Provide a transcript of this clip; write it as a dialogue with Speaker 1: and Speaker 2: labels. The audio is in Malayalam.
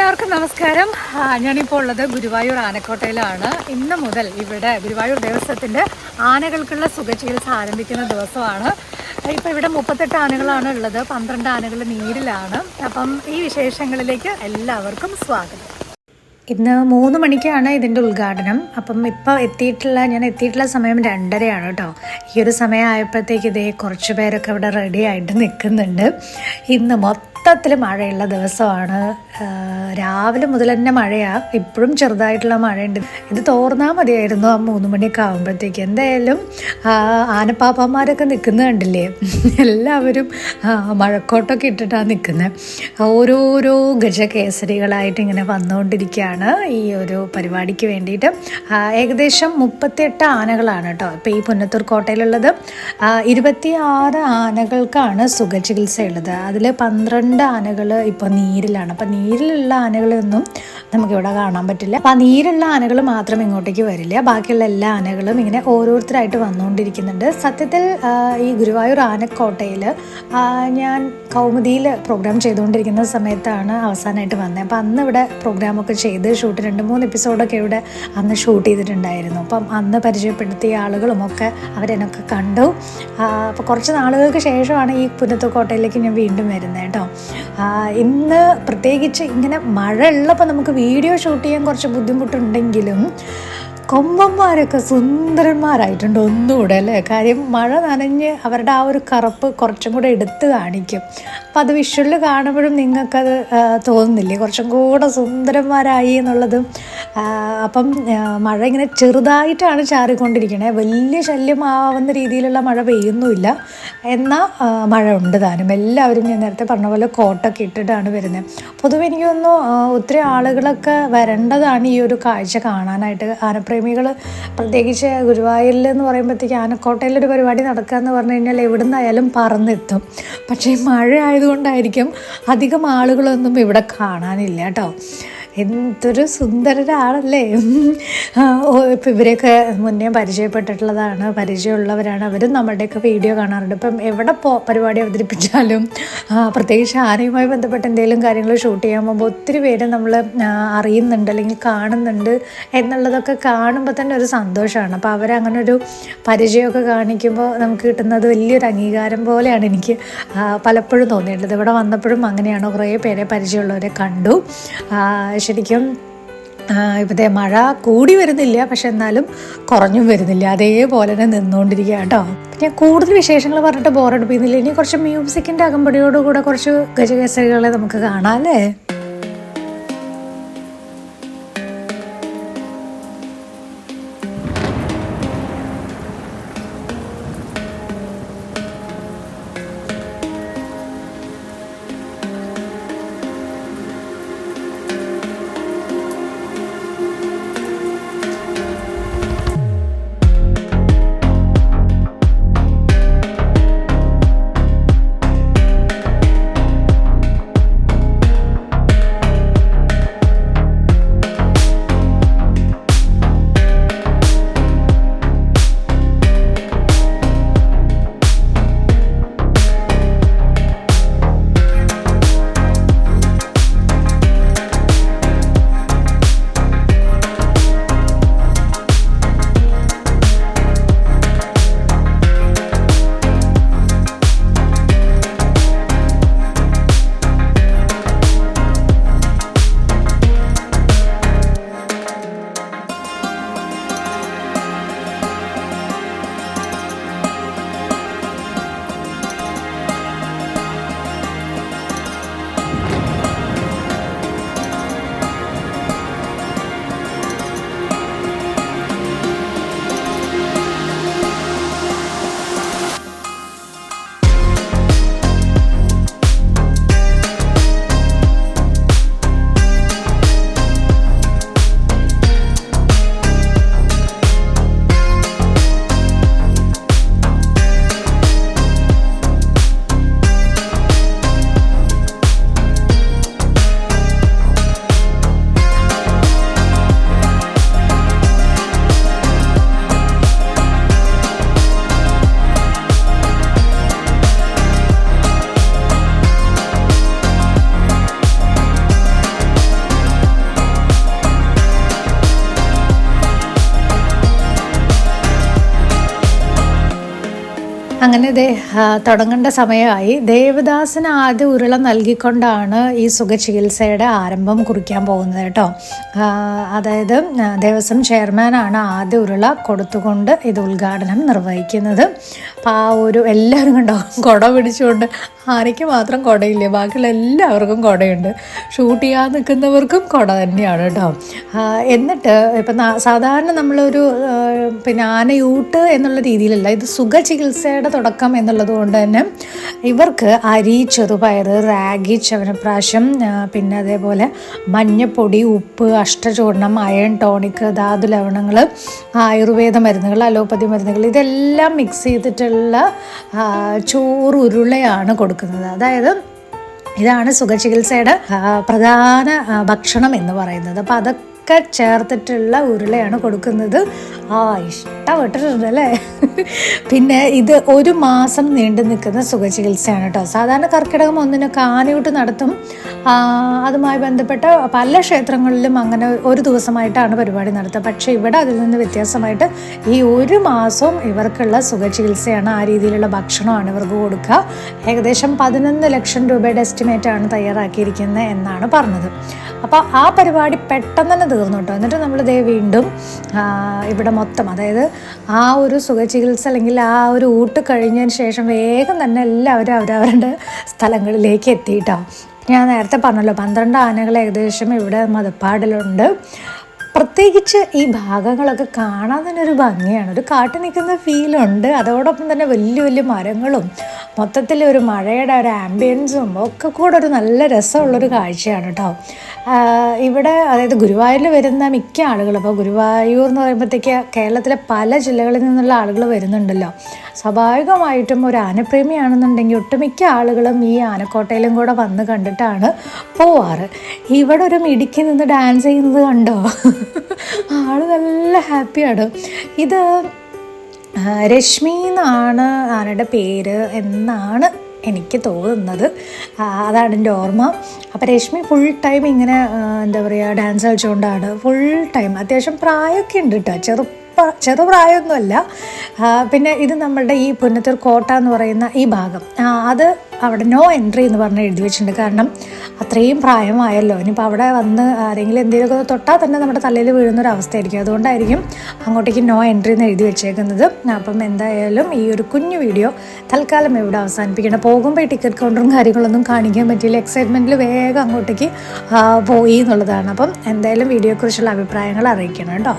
Speaker 1: എല്ലാവർക്കും നമസ്കാരം. ഞാനിപ്പോൾ ഉള്ളത് ഗുരുവായൂർ ആനക്കോട്ടയിലാണ്. ഇന്ന് മുതൽ ഇവിടെ ഗുരുവായൂർ ദേവസ്വത്തിൻ്റെ ആനകൾക്കുള്ള സുഖചികിത്സ ആരംഭിക്കുന്ന ദിവസമാണ്. ഇപ്പോൾ ഇവിടെ 38 ആനകളാണ് ഉള്ളത്, 12 ആനകൾ നീരിലാണ്. അപ്പം ഈ വിശേഷങ്ങളിലേക്ക് എല്ലാവർക്കും സ്വാഗതം. ഇന്ന് 3 മണിക്കാണ് ഇതിൻ്റെ ഉദ്ഘാടനം. അപ്പം ഞാൻ എത്തിയിട്ടുള്ള സമയം 2:30 കേട്ടോ. ഈ ഒരു സമയം ആയപ്പോഴത്തേക്ക് ഇതേ കുറച്ച് പേരൊക്കെ ഇവിടെ റെഡി ആയിട്ട് നിൽക്കുന്നുണ്ട്. ഇന്ന് മൊത്തത്തിൽ മഴയുള്ള ദിവസമാണ്. രാവിലെ മുതൽ തന്നെ മഴയാണ്. ഇപ്പോഴും ചെറുതായിട്ടുള്ള മഴയുണ്ട്. ഇത് തോർന്നാൽ മതിയായിരുന്നു ആ 3 മണിയൊക്കെ ആകുമ്പോഴത്തേക്ക്. എന്തായാലും ആനപ്പാപ്പന്മാരൊക്കെ നിൽക്കുന്നത് കണ്ടില്ലേ, എല്ലാവരും മഴക്കോട്ടൊക്കെ ഇട്ടിട്ടാണ് നിൽക്കുന്നത്. ഓരോരോ ഗജകേസരികളായിട്ട് ഇങ്ങനെ വന്നുകൊണ്ടിരിക്കുകയാണ് ഈ ഒരു പരിപാടിക്ക് വേണ്ടിയിട്ട്. ഏകദേശം 38 ആനകളാണ് കേട്ടോ ഇപ്പോൾ ഈ പുന്നത്തൂർ കോട്ടയിലുള്ളത്. 26 ആനകൾക്കാണ് സുഖചികിത്സയുള്ളത്. അതിൽ 12 ആനകൾ ഇപ്പോൾ നീരിലാണ്. അപ്പം നീരിലുള്ള ആനകളൊന്നും നമുക്കിവിടെ കാണാൻ പറ്റില്ല. അപ്പം ആ നീരുള്ള ആനകൾ മാത്രം ഇങ്ങോട്ടേക്ക് വരില്ല. ബാക്കിയുള്ള എല്ലാ ആനകളും ഇങ്ങനെ ഓരോരുത്തരായിട്ട് വന്നുകൊണ്ടിരിക്കുന്നുണ്ട്. സത്യത്തിൽ ഈ ഗുരുവായൂർ ആനക്കോട്ടയിൽ ഞാൻ കൗമുദിയിൽ പ്രോഗ്രാം ചെയ്തുകൊണ്ടിരിക്കുന്ന സമയത്താണ് അവസാനമായിട്ട് വന്നത്. അപ്പം അന്ന് ഇവിടെ പ്രോഗ്രാമൊക്കെ ചെയ്ത് ഷൂട്ട് 2-3 എപ്പിസോഡൊക്കെ ഇവിടെ അന്ന് ഷൂട്ട് ചെയ്തിട്ടുണ്ടായിരുന്നു. അപ്പം അന്ന് പരിചയപ്പെടുത്തിയ ആളുകളുമൊക്കെ അവരെന്നൊക്കെ കണ്ടു. അപ്പോൾ കുറച്ച് നാളുകൾക്ക് ശേഷമാണ് ഈ പുന്നത്തൂർ കോട്ടയിലേക്ക് ഞാൻ വീണ്ടും വരുന്നത് കേട്ടോ. ഇന്ന് പ്രത്യേകിച്ച് ഇങ്ങനെ മഴ ഉള്ളപ്പോൾ നമുക്ക് വീഡിയോ ഷൂട്ട് ചെയ്യാൻ കുറച്ച് ബുദ്ധിമുട്ടുണ്ടെങ്കിലും കൊമ്പന്മാരൊക്കെ സുന്ദരന്മാരായിട്ടുണ്ട് ഒന്നുകൂടെ അല്ലേ. കാര്യം മഴ നനഞ്ഞ് അവരുടെ ആ ഒരു കറുപ്പ് കുറച്ചും കൂടെ എടുത്ത് കാണിക്കും. അപ്പം അത് വിഷ്വലിൽ കാണുമ്പോഴും നിങ്ങൾക്കത് തോന്നുന്നില്ലേ കുറച്ചും കൂടെ സുന്ദരന്മാരായി എന്നുള്ളത്. അപ്പം മഴ ഇങ്ങനെ ചെറുതായിട്ടാണ് ചാറിക്കൊണ്ടിരിക്കണേ. വലിയ ശല്യമാവുന്ന രീതിയിലുള്ള മഴ പെയ്യുന്നുമില്ല, എന്നാൽ മഴ ഉണ്ട് താനും. എല്ലാവരും ഞാൻ നേരത്തെ പറഞ്ഞ പോലെ കോട്ടൊക്കെ ഇട്ടിട്ടാണ് വരുന്നത്. പൊതുവെ എനിക്ക് തോന്നുന്നു ഒത്തിരി ആളുകളൊക്കെ വരേണ്ടതാണ് ഈ ഒരു കാഴ്ച കാണാനായിട്ട്. ആനപ്രേമികൾ പ്രത്യേകിച്ച് ഗുരുവായൂരിൽ എന്ന് പറയുമ്പോഴത്തേക്ക് ആനക്കോട്ടയിലൊരു പരിപാടി നടക്കുക എന്ന് പറഞ്ഞു കഴിഞ്ഞാൽ എവിടെ നിന്നായാലും പറന്നെത്തും. പക്ഷേ മഴ ആയതുകൊണ്ടായിരിക്കും അധികം ആളുകളൊന്നും ഇവിടെ കാണാനില്ല കേട്ടോ. എന്തൊരു സുന്ദരരാണല്ലേ. ഇപ്പം ഇവരെയൊക്കെ മുന്നേ പരിചയപ്പെട്ടിട്ടുള്ളതാണ്, പരിചയമുള്ളവരാണ്. അവരും നമ്മളുടെയൊക്കെ വീഡിയോ കാണാറുണ്ട്. ഇപ്പം എവിടെ പരിപാടി അവതരിപ്പിച്ചാലും പ്രത്യേകിച്ച് ആനയുമായി ബന്ധപ്പെട്ട എന്തെങ്കിലും കാര്യങ്ങൾ ഷൂട്ട് ചെയ്യാൻ പോകുമ്പോൾ ഒത്തിരി പേര് നമ്മൾ അറിയുന്നുണ്ട് അല്ലെങ്കിൽ കാണുന്നുണ്ട് എന്നുള്ളതൊക്കെ കാണുമ്പോൾ തന്നെ ഒരു സന്തോഷമാണ്. അപ്പോൾ അവരങ്ങനെ ഒരു പരിചയമൊക്കെ കാണിക്കുമ്പോൾ നമുക്ക് കിട്ടുന്നത് വലിയൊരു അംഗീകാരം പോലെയാണ് എനിക്ക് പലപ്പോഴും തോന്നിയിട്ടുള്ളത്. ഇവിടെ വന്നപ്പോഴും അങ്ങനെയാണ്, കുറേ പേരെ പരിചയമുള്ളവരെ കണ്ടു. ശരിക്കും ഇപ്പോഴത്തെ മഴ കൂടി വരുന്നില്ല, പക്ഷെ എന്നാലും കുറഞ്ഞും വരുന്നില്ല, അതേപോലെ തന്നെ നിന്നുകൊണ്ടിരിക്കുക കേട്ടോ. ഞാൻ കൂടുതൽ വിശേഷങ്ങൾ പറഞ്ഞിട്ട് ബോറടിപ്പിക്കുന്നില്ല. ഇനി കുറച്ച് മ്യൂസിക്കിൻ്റെ അകമ്പടിയോടുകൂടെ കുറച്ച് ഗജകേസരികളെ നമുക്ക് കാണാം അല്ലേ. അങ്ങനെ തുടങ്ങേണ്ട സമയമായി. ദേവദാസിന് ആദ്യ ഉരുള നൽകിക്കൊണ്ടാണ് ഈ സുഖചികിത്സയുടെ ആരംഭം കുറിക്കാൻ പോകുന്നത് കേട്ടോ. അതായത് ദേവസ്വം ചെയർമാനാണ് ആദ്യ ഉരുള കൊടുത്തുകൊണ്ട് ഇത് ഉദ്ഘാടനം നിർവഹിക്കുന്നത്. അപ്പോൾ ആ ഒരു എല്ലാവരും കണ്ടോ കുട പിടിച്ചുകൊണ്ട്, ആനയ്ക്ക് മാത്രം കുടയില്ല, ബാക്കിയുള്ള എല്ലാവർക്കും കുടയുണ്ട്. ഷൂട്ട് ചെയ്യാൻ നിൽക്കുന്നവർക്കും കുട തന്നെയാണ് കേട്ടോ. എന്നിട്ട് ഇപ്പം സാധാരണ നമ്മളൊരു ആനയൂട്ട് എന്നുള്ള രീതിയിലല്ല, ഇത് സുഖചികിത്സയുടെ തുടക്കം എന്നുള്ളത് കൊണ്ട് തന്നെ ഇവർക്ക് അരി, ചെറുപയർ, റാഗി, ചവനപ്രാശം, പിന്നെ അതേപോലെ മഞ്ഞപ്പൊടി, ഉപ്പ്, അഷ്ടചൂർണം, അയൺ ടോണിക്, ധാതു ലവണങ്ങൾ, ആയുർവേദ മരുന്നുകൾ, അലോപ്പതി മരുന്നുകൾ, ഇതെല്ലാം മിക്സ് ചെയ്തിട്ടുള്ള ചോറുരുളയാണ് കൊടുക്കുന്നത്. അതായത് ഇതാണ് സുഖചികിത്സയുടെ പ്രധാന ഭക്ഷണം എന്ന് പറയുന്നത്. അപ്പോൾ അതൊക്കെ ചേർത്തിട്ടുള്ള ഉരുളയാണ് കൊടുക്കുന്നത്. ഇഷ്ടപ്പെട്ടിട്ടുണ്ട് അല്ലേ? പിന്നെ ഇത് 1 മാസം നീണ്ടു നിൽക്കുന്ന സുഖചികിത്സയാണ് കേട്ടോ. സാധാരണ കർക്കിടകം 1 ആനയൂട്ട് നടത്തും. അതുമായി ബന്ധപ്പെട്ട പല ക്ഷേത്രങ്ങളിലും അങ്ങനെ ഒരു ദിവസമായിട്ടാണ് പരിപാടി നടത്തുക. പക്ഷേ ഇവിടെ അതിൽ നിന്ന് വ്യത്യാസമായിട്ട് ഈ 1 മാസവും ഇവർക്കുള്ള സുഖചികിത്സയാണ്. ആ രീതിയിലുള്ള ഭക്ഷണമാണ് ഇവർക്ക് കൊടുക്കുക. ഏകദേശം 11 ലക്ഷം രൂപയുടെ എസ്റ്റിമേറ്റാണ് തയ്യാറാക്കിയിരിക്കുന്നത് എന്നാണ് പറഞ്ഞത്. അപ്പോൾ ആ പരിപാടി പെട്ടെന്ന് തന്നെ തീർന്നു കേട്ടോ. എന്നിട്ട് നമ്മൾ വീണ്ടും ഇവിടെ മൊത്തം, അതായത് ആ ഒരു സുഖചികിത്സ അല്ലെങ്കിൽ ആ ഒരു ഊട്ട് കഴിഞ്ഞതിന് ശേഷം വേഗം തന്നെ എല്ലാവരും അവരവരുടെ സ്ഥലങ്ങളിലേക്ക് എത്തിയിട്ടോ. ഞാൻ നേരത്തെ പറഞ്ഞല്ലോ 12 ആനകൾ ഏകദേശം ഇവിടെ മതപ്പാടിലുണ്ട്. പ്രത്യേകിച്ച് ഈ ഭാഗങ്ങളൊക്കെ കാണാൻ തന്നെ ഒരു ഭംഗിയാണ്, ഒരു കാട്ടിൽ നിൽക്കുന്ന ഫീലുണ്ട്. അതോടൊപ്പം തന്നെ വലിയ വലിയ മരങ്ങളും മൊത്തത്തിൽ ഒരു മഴയുടെ ഒരു ആംബിയൻസും ഒക്കെ കൂടെ ഒരു നല്ല രസമുള്ളൊരു കാഴ്ചയാണ് കേട്ടോ. ഇവിടെ അതായത് ഗുരുവായൂരിൽ വരുന്ന മിക്ക ആളുകളും, ഇപ്പോൾ ഗുരുവായൂർ എന്ന് പറയുമ്പോഴത്തേക്ക് കേരളത്തിലെ പല ജില്ലകളിൽ നിന്നുള്ള ആളുകൾ വരുന്നുണ്ടല്ലോ. സ്വാഭാവികമായിട്ടും ഒരു ആനപ്രേമിയാണെന്നുണ്ടെങ്കിൽ ഒട്ടുമിക്ക ആളുകളും ഈ ആനക്കോട്ടയിലും കൂടെ വന്ന് കണ്ടിട്ടാണ് പോവാറ്. ഇവിടെ ഒരു മിടുക്കി നിന്ന് ഡാൻസ് ചെയ്യുന്നത് കണ്ടോ, ആള് നല്ല ഹാപ്പിയാണ്. ഇത് രശ്മി എന്നാണ് ആനയുടെ പേര് എന്നാണ് എനിക്ക് തോന്നുന്നത്. അതാണ് എൻ്റെ ഓർമ്മ. അപ്പോൾ രശ്മി ഫുൾ ടൈം ഇങ്ങനെ എന്താ പറയുക ഡാൻസ് കളിച്ചുകൊണ്ടാണ് ഫുൾ ടൈം. അത്യാവശ്യം പ്രായമൊക്കെ ഉണ്ട് കേട്ടോ, ചെറുപ്രായമൊന്നുമല്ല. പിന്നെ ഇത് നമ്മളുടെ ഈ പുന്നത്തൂർ കോട്ട എന്ന് പറയുന്ന ഈ ഭാഗം, അത് അവിടെ നോ എൻട്രി എന്ന് പറഞ്ഞ് എഴുതി വെച്ചിട്ടുണ്ട്. കാരണം അത്രയും പ്രായമായല്ലോ. ഇനിയിപ്പോൾ അവിടെ വന്ന് ആരെങ്കിലും എന്തെങ്കിലുമൊക്കെ തൊട്ടാൽ തന്നെ നമ്മുടെ തലയിൽ വീഴുന്നൊരവസ്ഥയായിരിക്കും. അതുകൊണ്ടായിരിക്കും അങ്ങോട്ടേക്ക് നോ എൻട്രി എന്ന് എഴുതി വെച്ചേക്കുന്നത്. അപ്പം എന്തായാലും ഈ ഒരു കുഞ്ഞു വീഡിയോ തൽക്കാലം ഇവിടെ അവസാനിപ്പിക്കണം. പോകുമ്പോൾ ഈ ടിക്കറ്റ് കൗണ്ടറും കാര്യങ്ങളൊന്നും കാണിക്കാൻ പറ്റിയില്ല. എക്സൈറ്റ്മെൻറ്റിൽ വേഗം അങ്ങോട്ടേക്ക് പോയി എന്നുള്ളതാണ്. അപ്പം എന്തായാലും വീഡിയോയെക്കുറിച്ചുള്ള അഭിപ്രായങ്ങൾ അറിയിക്കണം കേട്ടോ.